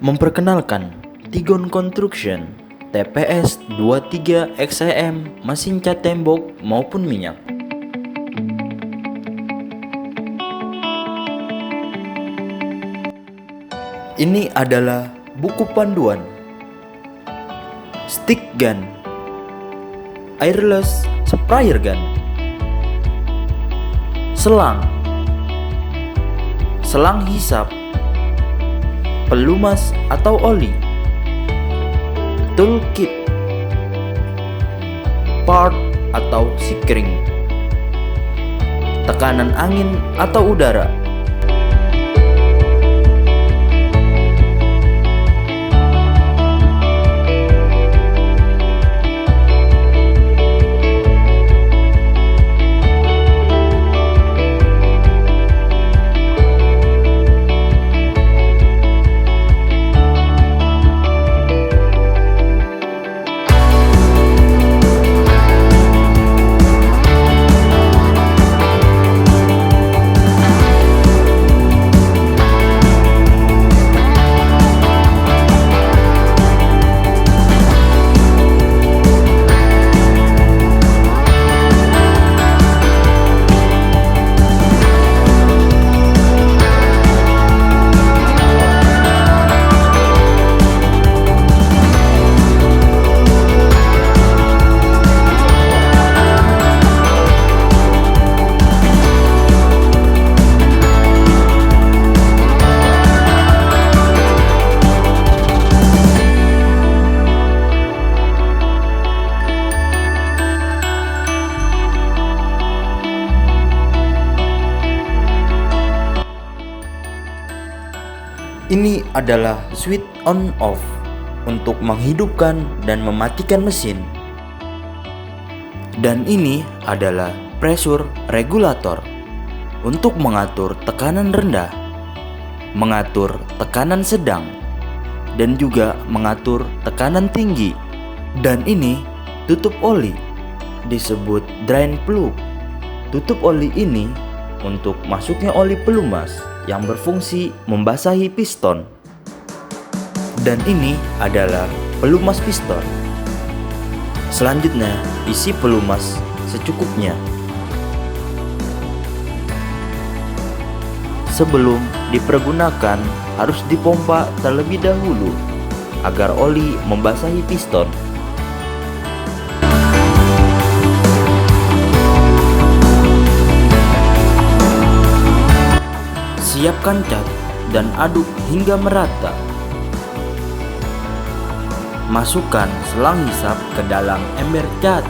Memperkenalkan Tigon Construction TPS 23 XIM mesin cat tembok maupun minyak. Ini adalah buku panduan stick gun, airless sprayer gun, selang hisap, pelumas atau oli, toolkit, part atau sikring, tekanan angin atau udara, Ini adalah switch on off untuk menghidupkan dan mematikan mesin. Dan ini adalah pressure regulator untuk mengatur tekanan rendah, mengatur tekanan sedang, dan juga mengatur tekanan tinggi. Dan ini tutup oli disebut drain plug. Tutup oli ini untuk masuknya oli pelumas yang berfungsi membasahi piston. Dan ini adalah pelumas piston. Selanjutnya, isi pelumas secukupnya. Sebelum dipergunakan, harus dipompa terlebih dahulu agar oli membasahi piston. Siapkan cat dan aduk hingga merata. Masukkan selang hisap ke dalam ember cat.